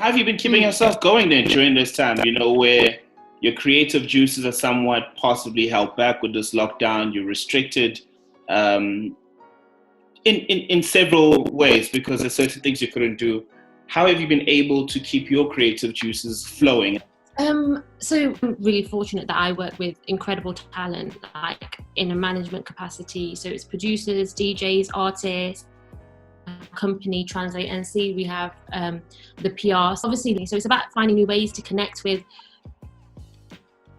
How have you been keeping yourself going then during this time, where your creative juices are somewhat possibly held back with this lockdown? You're restricted in several ways because there's certain things you couldn't do. How have you been able to keep your creative juices flowing? So I'm really fortunate that I work with incredible talent, like in a management capacity. So it's producers, DJs, artists, company TranslateNC. We have the PR. Obviously, so it's about finding new ways to connect with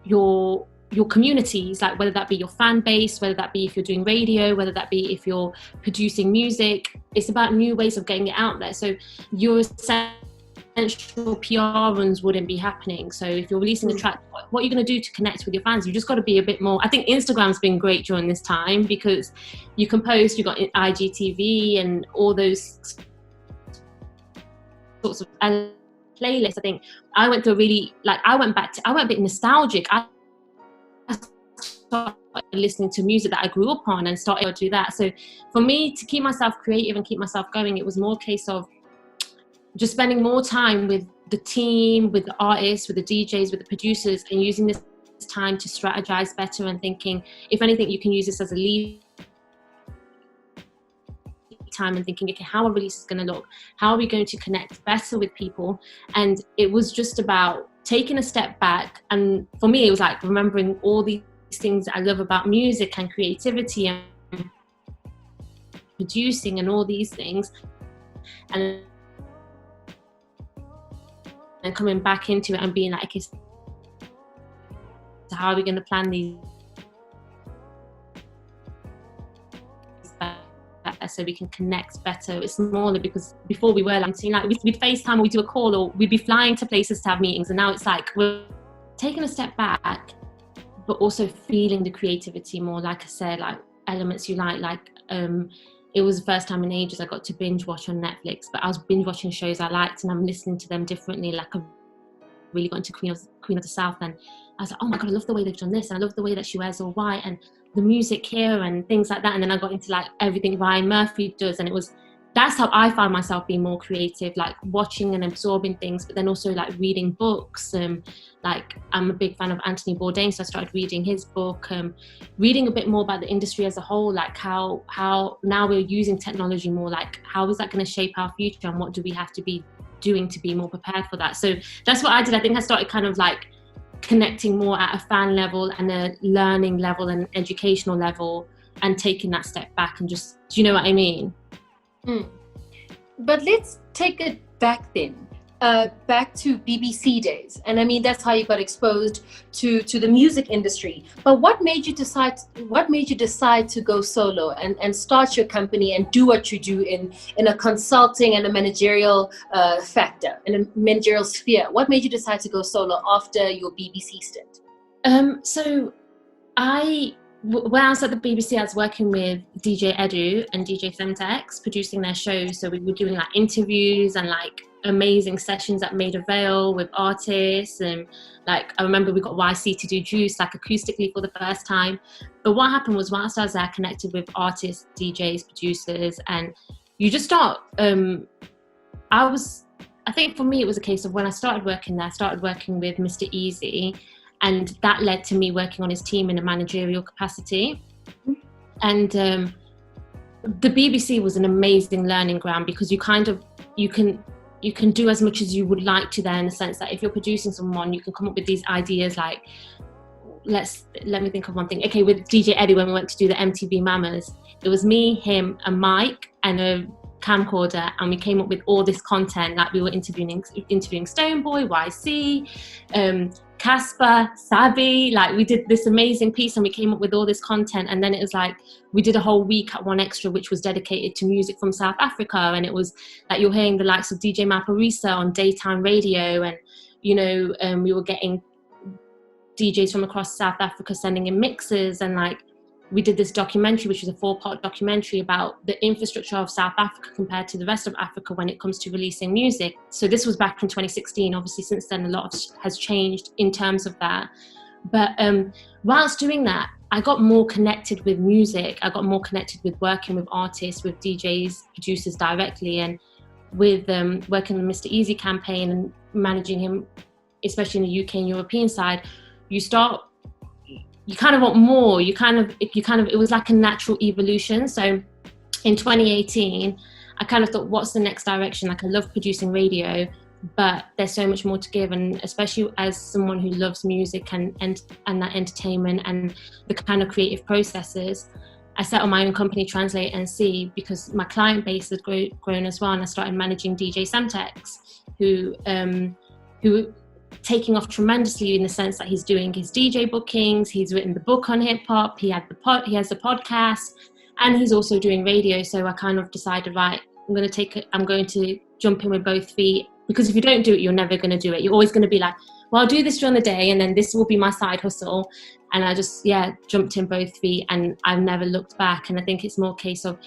your communities, like whether that be your fan base, whether that be if you're doing radio, whether that be if you're producing music. It's about new ways of getting it out there. So your essential PR runs wouldn't be happening. So if you're releasing a track, what are you going to do to connect with your fans? You just got to be a bit more. I think Instagram's been great during this time because you can post, you've got IGTV and all those sorts of playlists. I think I went through I went a bit nostalgic. I started listening to music that I grew up on and started to do that. So for me to keep myself creative and keep myself going, it was more a case of just spending more time with the team, with the artists, with the DJs, with the producers, and using this time to strategize better and thinking, if anything, you can use this as a lead time and thinking, okay, how our release is going to look? How are we going to connect better with people? And it was just about taking a step back. And for me, it was like remembering all these things that I love about music and creativity and producing and all these things. And coming back into it and being like, okay, so how are we going to plan these better so we can connect better? It's smaller because before we were like, we'd FaceTime or we'd do a call or we'd be flying to places to have meetings, and now it's like we're taking a step back but also feeling the creativity more. Like I said, like elements you like it was the first time in ages I got to binge watch on Netflix, but I was binge watching shows I liked and I'm listening to them differently. Like I really got into Queen of the South, and I was like, oh my God, I love the way they've done this, and I love the way that she wears all white and the music here and things like that. And then I got into like everything Ryan Murphy does, and that's how I found myself being more creative, like watching and absorbing things, but then also like reading books. Like I'm a big fan of Anthony Bourdain, so I started reading his book, reading a bit more about the industry as a whole, like how now we're using technology more, like how is that going to shape our future and what do we have to be doing to be more prepared for that. So that's what I did. I think I started kind of like connecting more at a fan level and a learning level and educational level and taking that step back and just, do you know what I mean? But let's take it back then, back to BBC days. And I mean, that's how you got exposed to the music industry. But what made you decide to go solo and start your company and do what you do in a consulting and a managerial factor, in a managerial sphere? What made you decide to go solo after your BBC stint? So when I was at the BBC, I was working with DJ Edu and DJ Femtex, producing their shows. So we were doing like interviews and like amazing sessions at Maida Vale with artists. And like, I remember we got YC to do Juice, like acoustically for the first time. But what happened was whilst I was there, I connected with artists, DJs, producers, and you just start, I think for me, it was a case of when I started working there, I started working with Mr. Easy. And that led to me working on his team in a managerial capacity. And the BBC was an amazing learning ground because you can do as much as you would like to there, in the sense that if you're producing someone, you can come up with these ideas like, let me think of one thing. Okay, with DJ Eddie, when we went to do the MTV Mamas, it was me, him, a mic and a camcorder, and we came up with all this content. Like we were interviewing Stoneboy, YC, Casper, Savvy. Like we did this amazing piece and we came up with all this content. And then it was like we did a whole week at One Extra, which was dedicated to music from South Africa. And it was like you're hearing the likes of DJ Maphorisa on daytime radio, and we were getting DJs from across South Africa sending in mixes. And like we did this documentary, which was a 4-part documentary about the infrastructure of South Africa compared to the rest of Africa when it comes to releasing music. So this was back in 2016. Obviously, since then, a lot has changed in terms of that. But whilst doing that, I got more connected with music. I got more connected with working with artists, with DJs, producers directly. And with working on the Mr. Easy campaign and managing him, especially in the UK and European side, you kind of want more. It was like a natural evolution. So in 2018, I kind of thought, what's the next direction? Like, I love producing radio, but there's so much more to give. And especially as someone who loves music and that entertainment and the kind of creative processes, I set on my own company, TranslateNC, because my client base had grown as well. And I started managing DJ Semtex, who taking off tremendously in the sense that he's doing his DJ bookings, he's written the book on hip hop, he has the podcast, and he's also doing radio. So I kind of decided, right, I'm going to jump in with both feet, because if you don't do it, you're never going to do it. You're always going to be like, well, I'll do this during the day and then this will be my side hustle. And I just, jumped in both feet, and I've never looked back. And I think it's more a case of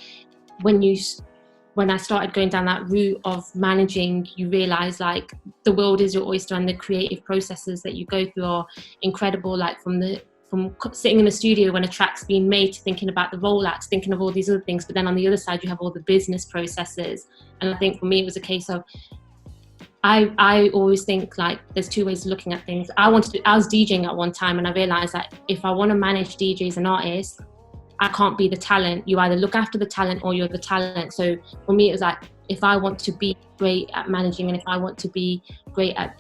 when I started going down that route of managing, you realize like the world is your oyster, and the creative processes that you go through are incredible. Like from sitting in a studio when a track's being made, to thinking about the rollout, to thinking of all these other things. But then on the other side, you have all the business processes. And I think for me, it was a case of, I always think like there's two ways of looking at things. I was DJing at one time, and I realized that if I want to manage DJs and artists, I can't be the talent. You either look after the talent or you're the talent. So for me, it was like, if I want to be great at managing, and if I want to be great at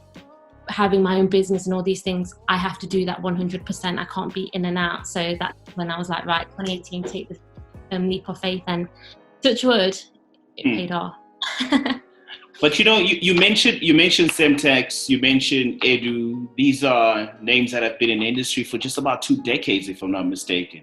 having my own business and all these things, I have to do that 100%. I can't be in and out. So that's when I was like, right, 2018, take this leap of faith, and touch wood, it paid off. But you mentioned Semtex, you mentioned Edu. These are names that have been in the industry for just about 2 decades, if I'm not mistaken,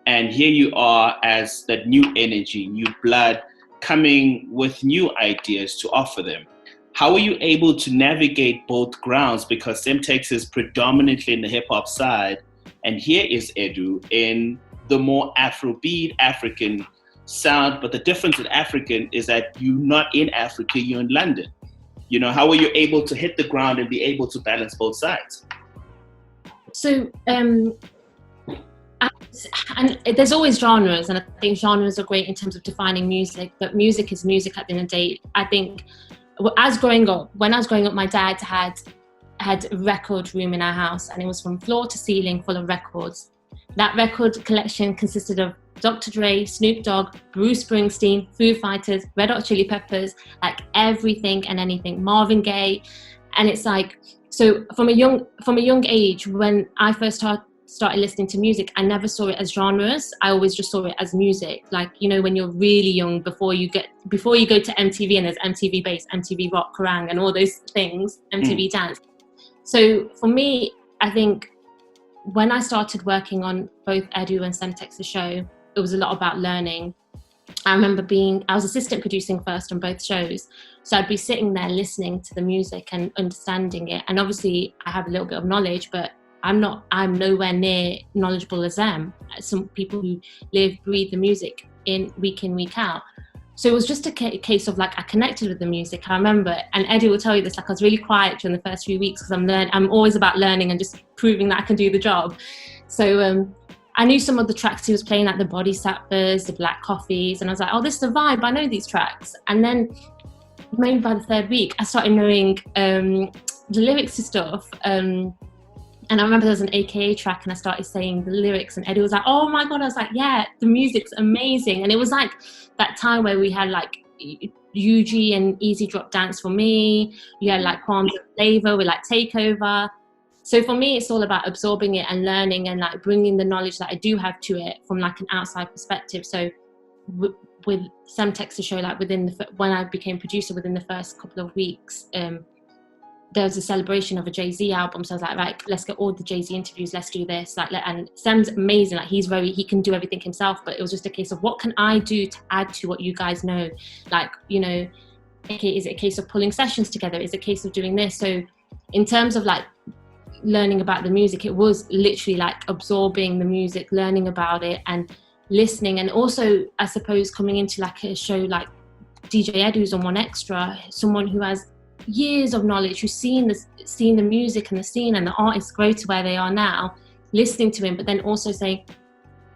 And here you are as that new energy, new blood, coming with new ideas to offer them. How are you able to navigate both grounds? Because Semtex is predominantly in the hip hop side, and here is Edu in the more Afrobeat, African sound. But the difference in African is that you're not in Africa, you're in London. How are you able to hit the ground and be able to balance both sides? So, and there's always genres, and I think genres are great in terms of defining music, but music is music at the end of the day. I think when I was growing up, my dad had a record room in our house, and it was from floor to ceiling full of records. That record collection consisted of Dr. Dre, Snoop Dogg, Bruce Springsteen, Foo Fighters, Red Hot Chili Peppers, like everything and anything, Marvin Gaye. And it's like, so from a young age, when I first started listening to music, I never saw it as genres. I always just saw it as music. Like, when you're really young, before you go to MTV, and there's MTV Bass, MTV Rock, Kerrang, and all those things, MTV Dance. So for me, I think when I started working on both Edu and Semtex's show, it was a lot about learning. I remember I was assistant producing first on both shows. So I'd be sitting there listening to the music and understanding it. And obviously I have a little bit of knowledge, but I'm nowhere near knowledgeable as them. Some people who live, breathe the music in, week out. So it was just a case of like, I connected with the music. I remember, and Eddie will tell you this, like I was really quiet during the first few weeks because I'm always about learning and just proving that I can do the job. So I knew some of the tracks he was playing, like the Body Sappers, the Black Coffees, and I was like, oh, this is the vibe, I know these tracks. And then maybe by the third week, I started knowing the lyrics to stuff. And I remember there was an AKA track, and I started saying the lyrics, and Eddie was like, oh my God. I was like, yeah, the music's amazing. And it was like that time where we had like UG and Easy Drop Dance for me. You had like Qualms of Flavor with like Takeover. So for me, it's all about absorbing it and learning and like bringing the knowledge that I do have to it from like an outside perspective. So with Semtex's show, like when I became producer, within the first couple of weeks, there was a celebration of a Jay-Z album. So I was like, right, let's get all the Jay-Z interviews. Let's do this. And Sam's amazing. Like he can do everything himself, but it was just a case of what can I do to add to what you guys know? Like, is it a case of pulling sessions together? Is it a case of doing this? So in terms of like learning about the music, it was literally like absorbing the music, learning about it and listening. And also, I suppose, coming into like a show like DJ Edu's on One Extra, someone who has years of knowledge, who's seen the music and the scene and the artists grow to where they are now, listening to him, but then also saying,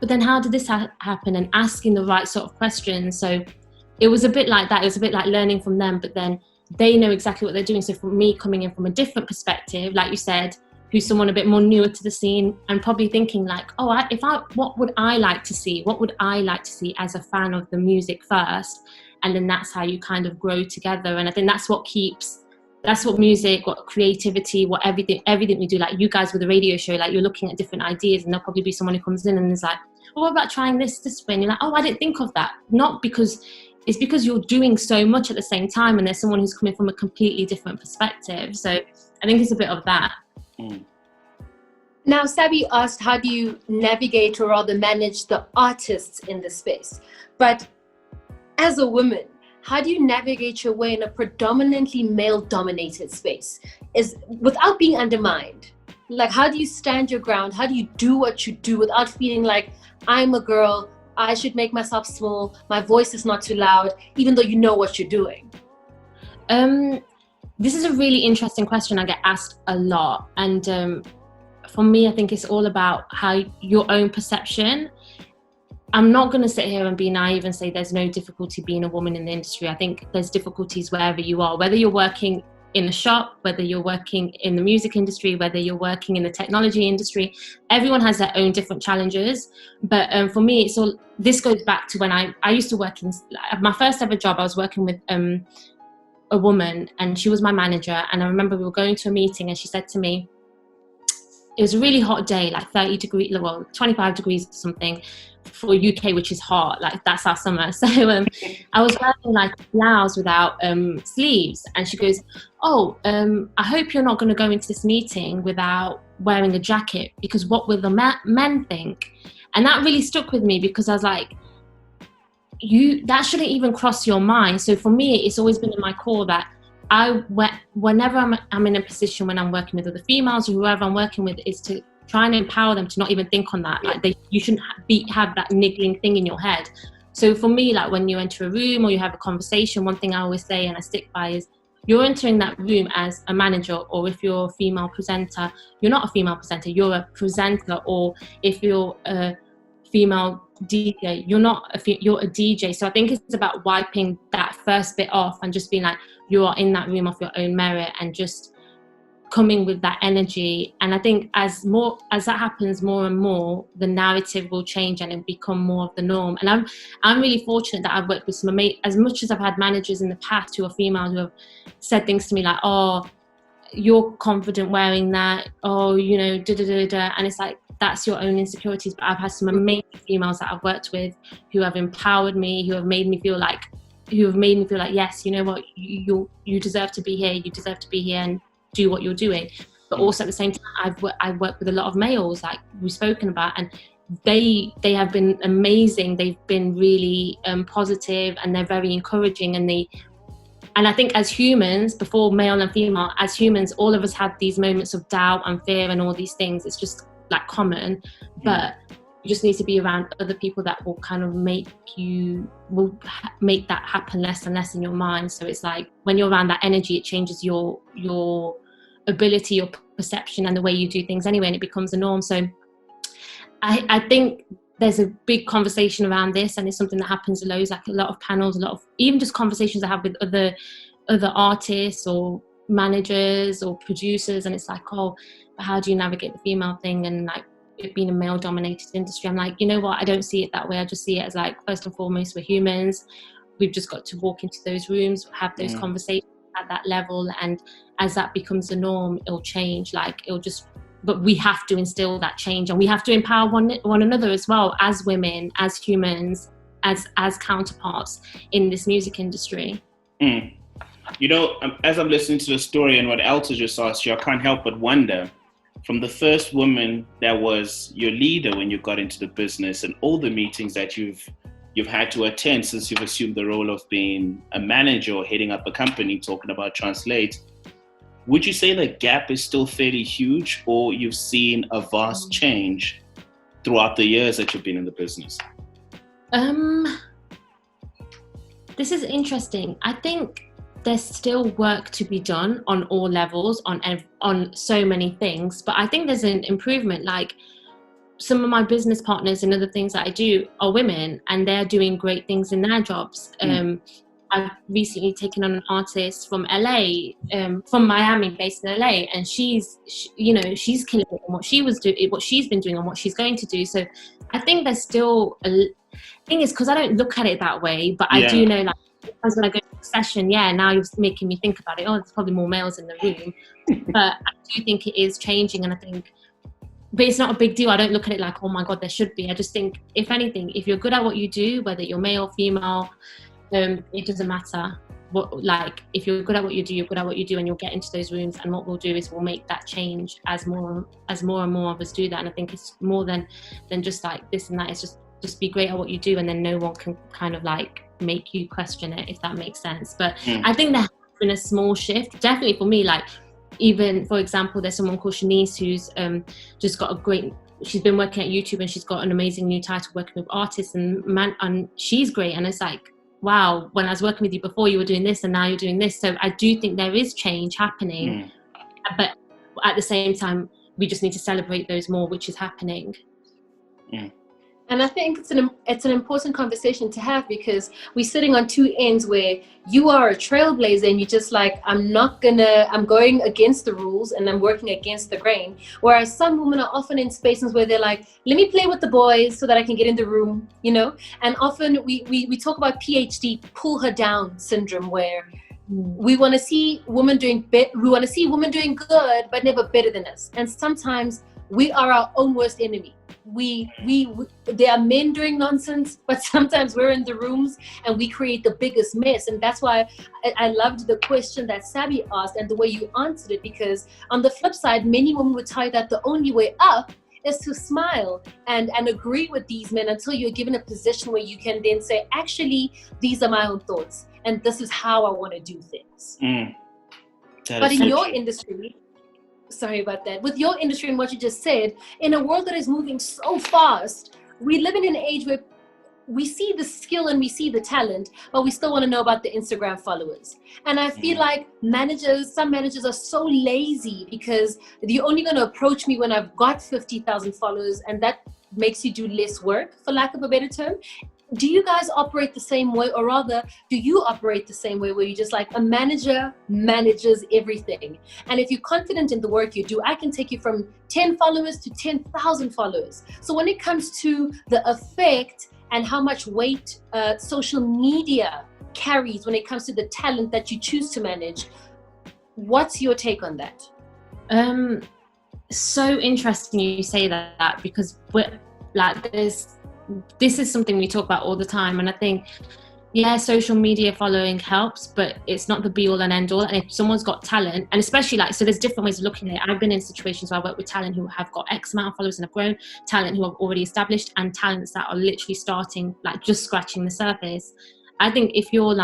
but then how did this happen, and asking the right sort of questions. So it was a bit like that. It was a bit like learning from them, but then they know exactly what they're doing. So for me, coming in from a different perspective, like you said, who's someone a bit more newer to the scene, and probably thinking like, what would I like to see? What would I like to see as a fan of the music first? And then that's how you kind of grow together. And I think that's what music, what creativity, what everything we do. Like you guys with the radio show, like you're looking at different ideas, and there'll probably be someone who comes in and is like, what about trying this way? And you're like, oh, I didn't think of that. It's because you're doing so much at the same time, and there's someone who's coming from a completely different perspective. So I think it's a bit of that. Mm. Now, Sabi asked, how do you navigate or rather manage the artists in the space? But as a woman, how do you navigate your way in a predominantly male-dominated space without being undermined? Like, how do you stand your ground? How do you do what you do without feeling like I'm a girl, I should make myself small, my voice is not too loud, even though you know what you're doing? This is a really interesting question. I get asked a lot. And for me, I think it's all about how your own perception. I'm not going to sit here and be naive and say there's no difficulty being a woman in the industry. I think there's difficulties wherever you are, whether you're working in a shop, whether you're working in the music industry, whether you're working in the technology industry. Everyone has their own different challenges. But for me, this goes back to when I used to work in my first ever job. I was working with a woman, and she was my manager. And I remember we were going to a meeting, and she said to me, it was a really hot day, like 30 degrees, well, 25 degrees or something for UK, which is hot, like that's our summer. So I was wearing like a blouse without sleeves, and she goes, oh, I hope you're not going to go into this meeting without wearing a jacket, because what will the men think? And that really stuck with me, because I was like, that shouldn't even cross your mind. So for me, it's always been in my core that whenever I'm in a position when I'm working with other females or whoever I'm working with, is to try and empower them to not even think on that. Yeah. Like you shouldn't have that niggling thing in your head. So for me, like when you enter a room or you have a conversation, one thing I always say and I stick by is, you're entering that room as a manager, or if you're a female presenter, you're not a female presenter, you're a presenter. Or if you're a female DJ, you're a DJ. So I think it's about wiping that first bit off and just being like, you are in that room off your own merit, and just coming with that energy. And I think as that happens more and more, the narrative will change and it'll become more of the norm. And I'm really fortunate that I've worked with some as much as I've had managers in the past who are female who have said things to me like, oh, you're confident wearing that, oh, you know, and it's like, that's your own insecurities. But I've had some amazing females that I've worked with who have empowered me, who have made me feel like, yes, you know what, you deserve to be here, and do what you're doing. But also at the same time, I've worked with a lot of males, like we've spoken about, and they have been amazing. They've been really positive, and they're very encouraging. And I think as humans, before male and female, as humans, all of us have these moments of doubt and fear and all these things. It's just like common, but you just need to be around other people that will kind of make that happen less and less in your mind. So it's like when you're around that energy, it changes your ability, your perception, and the way you do things anyway, and it becomes a norm. So I think there's a big conversation around this, and it's something that happens loads, like a lot of panels, a lot of even just conversations I have with other artists or managers or producers, and it's like, oh, but how do you navigate the female thing, and like it being a male dominated industry? I'm like, you know what, I don't see it that way. I just see it as like, first and foremost, we're humans. We've just got to walk into those rooms, have those conversations at that level, and as that becomes the norm, it'll change. But we have to instill that change, and we have to empower one another as well, as women, as humans, as counterparts in this music industry. You know, as I'm listening to the story and what Elsa just asked you, I can't help but wonder, from the first woman that was your leader when you got into the business, and all the meetings that you've had to attend since you've assumed the role of being a manager or heading up a company, talking about Translate, would you say the gap is still fairly huge, or you've seen a vast change throughout the years that you've been in the business? This is interesting. I think there's still work to be done on all levels, on so many things, but I think there's an improvement. Like some of my business partners and other things that I do are women, and they're doing great things in their jobs. I've recently taken on an artist from LA, from Miami, based in LA, and she's killing it in what she's been doing and what she's going to do. So I think there's still thing is, because I don't look at it that way, but I do know, like, sometimes when I go to a session, now you're making me think about it. Oh, there's probably more males in the room. But I do think it is changing, and I think, but it's not a big deal. I don't look at it like, oh my God, there should be. I just think, if anything, if you're good at what you do, whether you're male or female, it doesn't matter. If you're good at what you do, you're good at what you do, and you'll get into those rooms. And what we'll do is we'll make that change as more and more of us do that. And I think it's more than just like this and that. It's just be great at what you do, and then no one can kind of like make you question it, if that makes sense. But I think there has been a small shift, definitely for me. Like, even for example, there's someone called Shanice who's just got she's been working at YouTube, and she's got an amazing new title working with artists, and she's great. And it's like, wow, when I was working with you before, you were doing this, and now you're doing this. So I do think there is change happening, but at the same time, we just need to celebrate those more, which is happening. And I think it's an important conversation to have, because we're sitting on two ends where you are a trailblazer and you're just like, I'm going against the rules and I'm working against the grain. Whereas some women are often in spaces where they're like, let me play with the boys so that I can get in the room, And often we talk about PhD, pull her down syndrome, where we want to see women doing good, but never better than us. And sometimes we are our own worst enemy. There are men doing nonsense, but sometimes we're in the rooms and we create the biggest mess. And that's why I loved the question that Sabi asked and the way you answered it, because on the flip side, many women would tell you that the only way up is to smile and agree with these men until you're given a position where you can then say, actually, these are my own thoughts and this is how I want to do things. But in your industry, sorry about that. With your industry and what you just said, in a world that is moving so fast, we live in an age where we see the skill and we see the talent, but we still want to know about the Instagram followers. And I feel like some managers are so lazy, because you're only going to approach me when I've got 50,000 followers, and that makes you do less work, for lack of a better term. Do you guys operate the same way, or rather, do you operate the same way, where you just like, a manager manages everything? And if you're confident in the work you do, I can take you from 10 followers to 10,000 followers. So when it comes to the effect and how much weight social media carries when it comes to the talent that you choose to manage, what's your take on that? So interesting you say that, because we're like, this is something we talk about all the time, and I think, social media following helps, but it's not the be all and end all. And if someone's got talent, and especially so there's different ways of looking at it. I've been in situations where I work with talent who have got X amount of followers and have grown, talent who have already established, and talents that are literally starting, just scratching the surface. I think if you're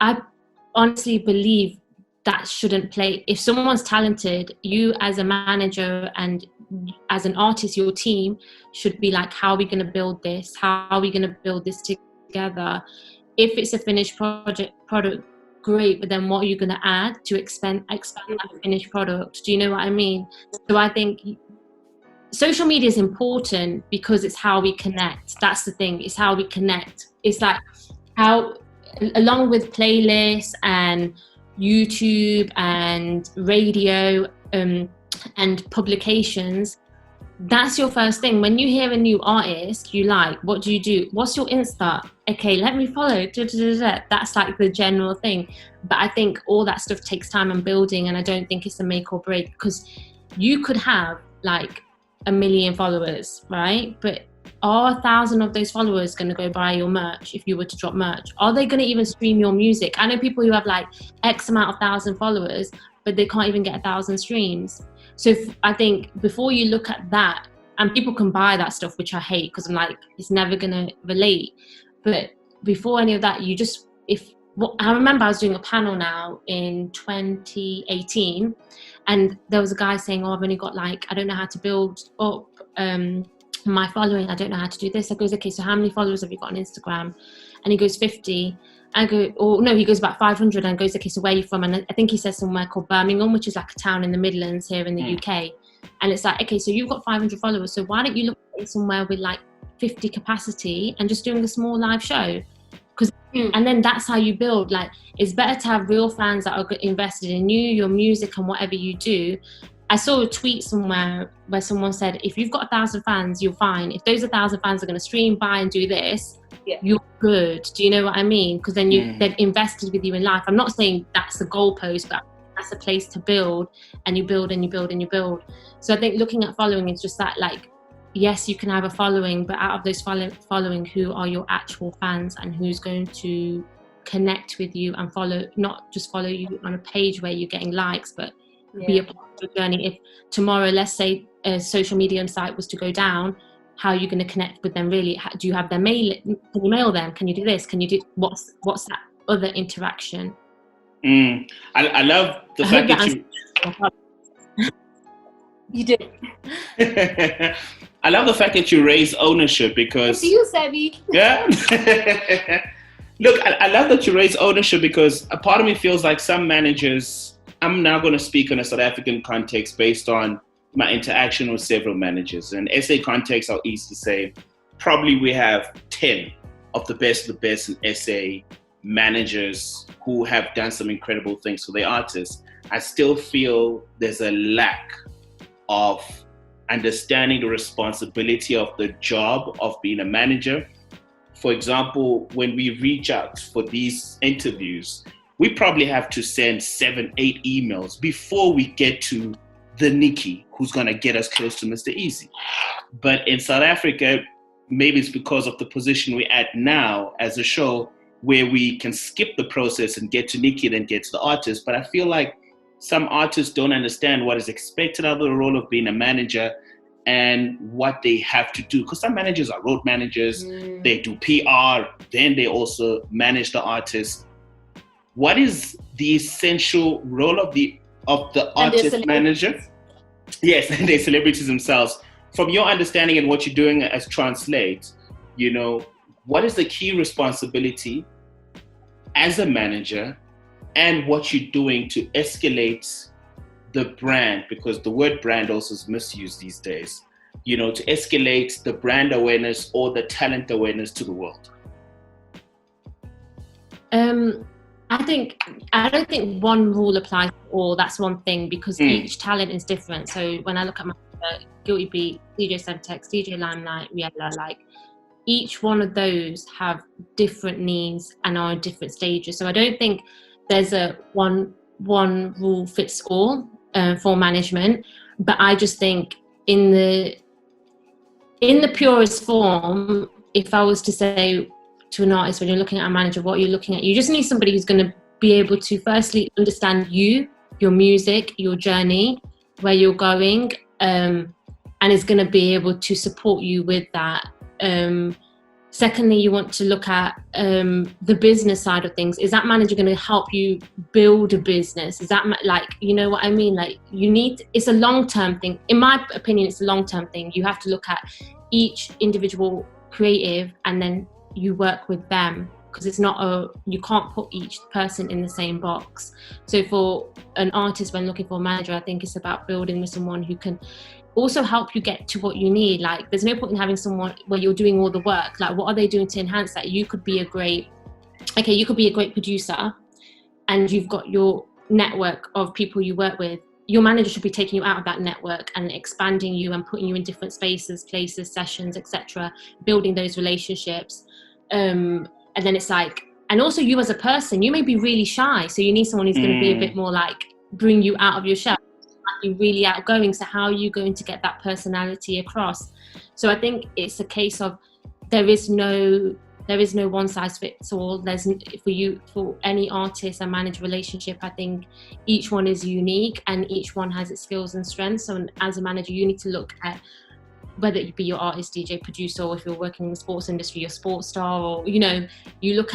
I honestly believe that shouldn't play. If someone's talented, you as a manager and as an artist, your team should be like, how are we going to build this? How are we going to build this together? If it's a finished product, great, but then what are you going to add to expand that finished product? Do you know what I mean? So I think social media is important because it's how we connect. That's the thing. It's how we connect. It's like how, along with playlists and YouTube and radio, and publications, that's your first thing. When you hear a new artist you like, what do? What's your Insta? Okay, let me follow. That's like the general thing. But I think all that stuff takes time and building, and I don't think it's a make or break, because you could have 1 million followers, right? But are 1,000 of those followers going to go buy your merch if you were to drop merch? Are they going to even stream your music? I know people who have X amount of 1,000 followers, but they can't even get 1,000 streams. So I think before you look at that, and people can buy that stuff, which I hate, because I'm it's never going to relate. But before any of that, I remember I was doing a panel now in 2018, and there was a guy saying, I've only got I don't know how to build up my following. I don't know how to do this. I goes, okay, so how many followers have you got on Instagram? And he goes, 50. I go, oh no, he goes about 500, and goes, okay, so where are you from? And I think he says somewhere called Birmingham, which is a town in the Midlands here in the UK. And it's like, okay, so you've got 500 followers, so why don't you look at somewhere with like 50 capacity and just doing a small live show? And then that's how you build. Like, it's better to have real fans that are invested in you, your music, and whatever you do. I saw a tweet somewhere where someone said, if you've got 1,000 fans, you're fine. If those 1,000 fans are going to stream, buy, and do this, you're good. Do you know what I mean? Because then they've invested with you in life. I'm not saying that's the goalpost, but that's a place to build, and you build and you build and you build. So I think looking at following is just that, like, yes, you can have a following, but out of those following, who are your actual fans and who's going to connect with you and follow, not just follow you on a page where you're getting likes, but be a part of your journey. If tomorrow, let's say, a social media site was to go down, how are you going to connect with them really? Do you have their mail? Can you mail them? Can you do this? Can you do what's that other interaction? I love the fact that you did. I love the fact that you raise ownership, because you, Savvy. Yeah. Look, I love that you raise ownership, because a part of me feels like some managers, I'm now going to speak in a South African context based on my interaction with several managers. In SA context, I'll easily say probably we have 10 of the best in SA managers who have done some incredible things for their artists. I still feel there's a lack of understanding the responsibility of the job of being a manager. For example, when we reach out for these interviews, we probably have to send 7, 8 emails before we get to the Nikki who's going to get us close to Mr. Easy. But in South Africa, maybe it's because of the position we're at now as a show, where we can skip the process and get to Nikki, then get to the artist. But I feel like some artists don't understand what is expected out of the role of being a manager and what they have to do. Because some managers are road managers, they do PR, then they also manage the artist. What is the essential role of the artist manager? Yes, and they're celebrities themselves. From your understanding and what you're doing as Translate, you know, what is the key responsibility as a manager, and what you're doing to escalate the brand, because the word brand also is misused these days, you know, to escalate the brand awareness or the talent awareness to the world? I don't think one rule applies to all. That's one thing, because each talent is different. So when I look at my Guilty Beat, DJ Semtex, DJ Limelight, Riella, like, each one of those have different needs and are in different stages. So I don't think there's a one rule fits all for management. But I just think in the purest form, if I was to say to an artist, when you're looking at a manager, what you're looking at, you just need somebody who's going to be able to firstly understand you, your music, your journey, where you're going, and is going to be able to support you with that. Secondly, you want to look at the business side of things. Is that manager going to help you build a business? Is that like, you know what I mean? Like, it's a long-term thing. In my opinion, it's a long-term thing. You have to look at each individual creative, and then you work with them, because you can't put each person in the same box. So for an artist, when looking for a manager, I think it's about building with someone who can also help you get to what you need. Like, there's no point in having someone where you're doing all the work. Like, what are they doing to enhance that? You could be a great producer, and you've got your network of people you work with. Your manager should be taking you out of that network and expanding you and putting you in different spaces, places, sessions, etc., building those relationships. And then it's like, and also you as a person, you may be really shy, so you need someone who's going to be a bit more like, bring you out of your shell. You're really outgoing, so how are you going to get that personality across? So I think it's a case of there is no one size fits all. There's, for any artist and manager relationship, I think each one is unique and each one has its skills and strengths. So as a manager, you need to look at whether it be your artist, DJ, producer, or if you're working in the sports industry, your sports star, or, you know, you look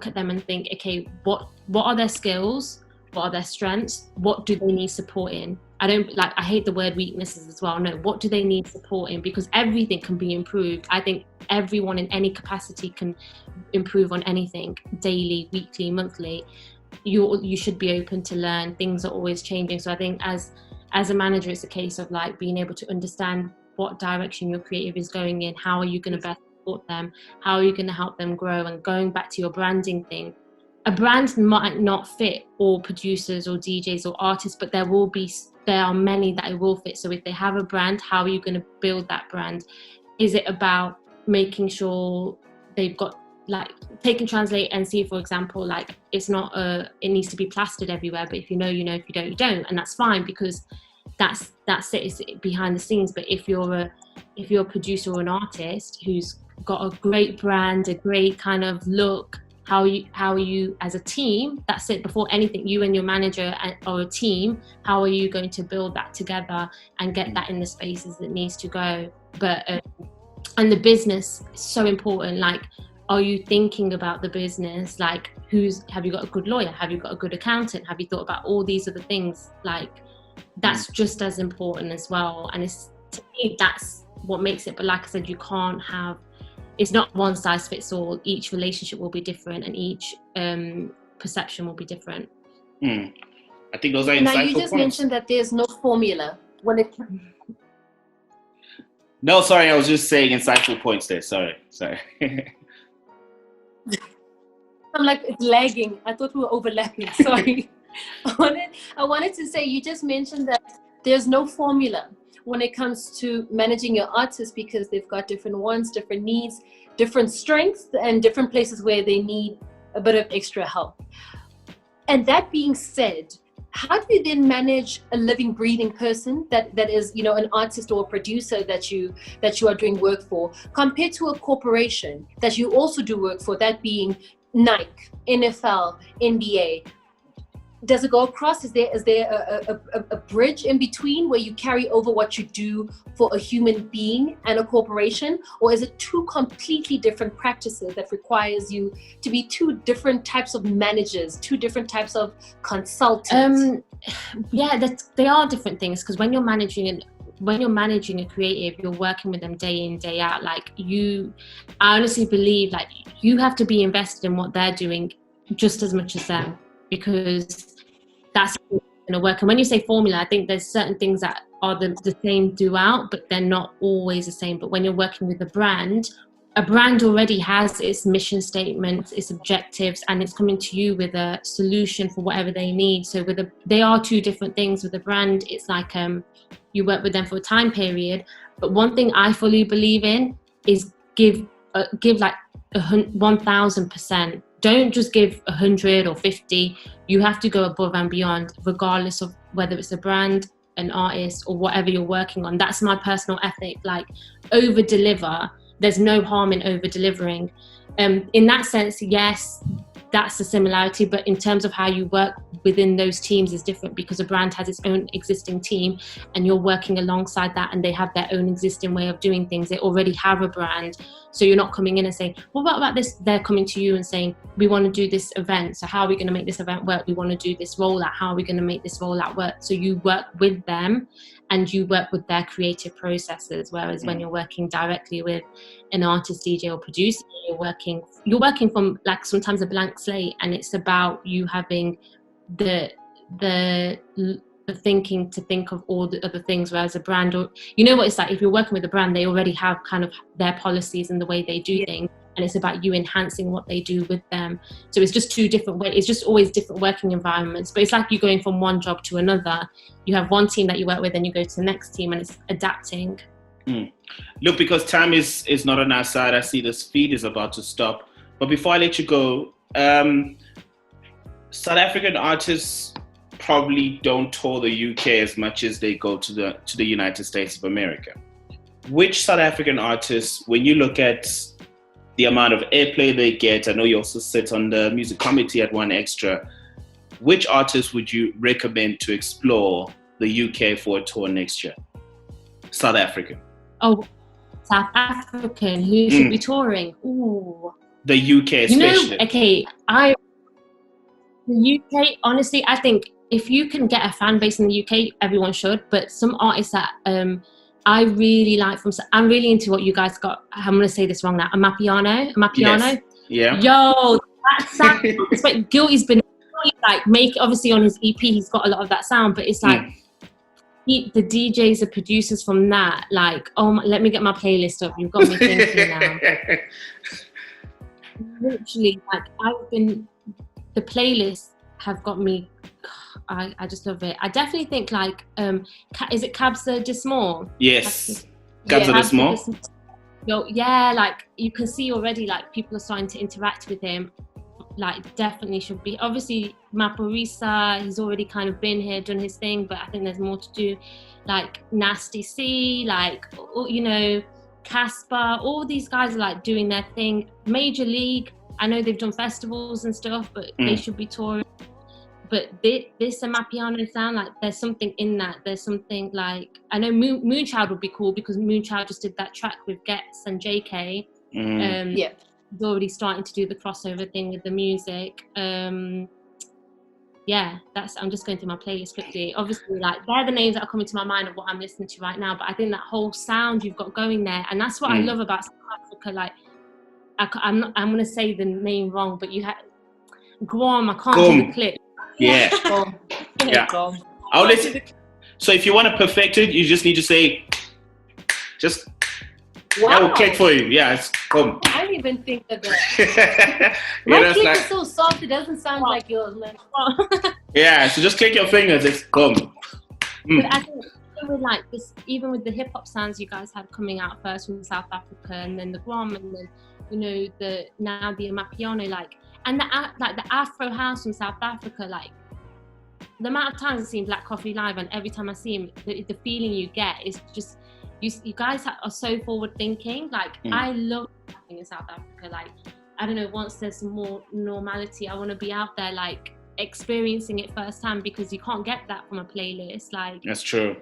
at them and think, okay, what are their skills? What are their strengths? What do they need support in? I hate the word weaknesses as well. No, what do they need support in? Because everything can be improved. I think everyone in any capacity can improve on anything, daily, weekly, monthly. You should be open to learn. Things are always changing. So I think as as a manager, it's a case of like being able to understand what direction your creative is going in. How are you going to best support them? How are you going to help them grow? And going back to your branding thing, a brand might not fit all producers or DJs or artists, but there are many that it will fit. So if they have a brand, how are you going to build that brand? Is it about making sure they've got, like, taking TranslateNC for example, like, it's not it needs to be plastered everywhere, but if you know, you know, if you don't, you don't, and that's fine, because that's it, it's behind the scenes. But if you're a producer or an artist who's got a great brand, a great kind of look, how are you as a team, that's it, before anything, you and your manager or a team, how are you going to build that together and get that in the spaces that needs to go? But and the business is so important. Like, are you thinking about the business? Like, have you got a good lawyer? Have you got a good accountant? Have you thought about all these other things? Like, that's just as important as well. And to me, that's what makes it. But like I said, you can't have, it's not one size fits all. Each relationship will be different, and each perception will be different. I think those are insightful now you just points. mentioned that there's no formula when it No, sorry, I was just saying insightful points there. Sorry. I'm like, it's lagging. I thought we were overlapping. Sorry. I wanted to say, you just mentioned that there's no formula when it comes to managing your artists, because they've got different wants, different needs, different strengths, and different places where they need a bit of extra help. And that being said, how do you then manage a living, breathing person that is, you know, an artist or a producer that you are doing work for, compared to a corporation that you also do work for, that being Nike, NFL, NBA? Does it go across? Is there a bridge in between where you carry over what you do for a human being and a corporation? Or is it two completely different practices that requires you to be two different types of managers, two different types of consultants? They are different things, because when you're managing a creative, you're working with them day in, day out. Like, I honestly believe, like, you have to be invested in what they're doing just as much as them, because that's going to work. And when you say formula, I think there's certain things that are the same throughout, but they're not always the same. But when you're working with a brand already has its mission statements, its objectives, and it's coming to you with a solution for whatever they need. So they are two different things. With a brand, it's like you work with them for a time period. But one thing I fully believe in is give like 1,000%. Don't just give 100 or 50. You have to go above and beyond, regardless of whether it's a brand, an artist, or whatever you're working on. That's my personal ethic. Like, over deliver. There's no harm in over delivering. In that sense, yes, that's a similarity, but in terms of how you work within those teams is different, because a brand has its own existing team and you're working alongside that, and they have their own existing way of doing things. They already have a brand. So you're not coming in and saying, well, what about this? They're coming to you and saying, we want to do this event. So how are we going to make this event work? We want to do this rollout. How are we going to make this rollout work? So you work with them and you work with their creative processes. Whereas when you're working directly with an artist, DJ, or producer, you're working from, like, sometimes a blank slate, and it's about you having the thinking to think of all the other things. Whereas a brand, or you know what it's like, if you're working with a brand, they already have kind of their policies and the way they do things, and it's about you enhancing what they do with them. So it's just two different ways. It's just always different working environments, but it's like you going from one job to another. You have one team that you work with, and you go to the next team, and it's adapting. Look, because time is not on our side, I see this feed is about to stop. But before I let you go, South African artists probably don't tour the UK as much as they go to the United States of America. Which South African artists, when you look at the amount of airplay they get, I know you also sit on the music committee at One Extra, which artists would you recommend to explore the UK for a tour next year? South African. Oh, South African, who should be touring? Ooh. The UK especially. The UK, honestly, I think if you can get a fan base in the UK, everyone should. But some artists that I really like I'm really into what you guys got. I'm going to say this wrong now. Amapiano. Yes. Yeah. Yo, that sound. It's like Guilty's been like obviously on his EP, he's got a lot of that sound, but it's like the DJs, the producers from that, like, oh, let me get my playlist up. You've got me thinking now. Literally, like, the playlists have got me. I just love it. I definitely think like, is it Kabza De Small? Yes, Kabza De Small. Yeah, like you can see already, like people are starting to interact with him. Like definitely should be. Obviously, Maporisa, he's already kind of been here, done his thing, but I think there's more to do. Like Nasty C, like, you know, Casper, all these guys are like doing their thing. Major League, I know they've done festivals and stuff, but they should be touring. But this Amapiano sound, like there's something in that. There's something like, I know Moonchild would be cool because Moonchild just did that track with Getz and JK. Yeah. He's already starting to do the crossover thing with the music. Yeah, I'm just going through my playlist quickly. Obviously, like they're the names that are coming to my mind of what I'm listening to right now. But I think that whole sound you've got going there, and that's what I love about South Africa. Like, I'm gonna say the name wrong, but you had Guam. I can't do the clip. Yeah. Yeah. I'll listen. So if you want to perfect it, you just need to say, just. Wow. That will click for you. Yeah, it's come. I didn't even think of that. My click is so soft, it doesn't sound like yours, man. Yeah, so just click your fingers, it's come. But I think with like this, even with the hip hop sounds you guys had coming out first from South Africa, and then the Guam, and then, you know, the Amapiano, like, and the Afro house from South Africa, like, the amount of times I've seen Black Coffee live, and every time I see him, the feeling you get is just. You guys are so forward thinking. Like, I love being in South Africa. Like, I don't know, once there's some more normality, I want to be out there, like, experiencing it firsthand, because you can't get that from a playlist. Like, that's true.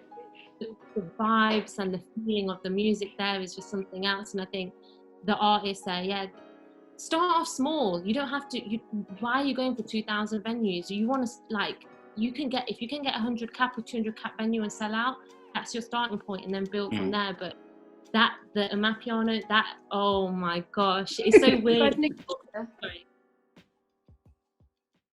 The vibes and the feeling of the music there is just something else. And I think the artists there, yeah, start off small. You don't have to. Why are you going for 2,000 venues? You want to, like, if you can get 100 cap or 200 cap venue and sell out, that's your starting point, and then build from there. But the Amapiano, that, oh my gosh, it's so weird. Sorry.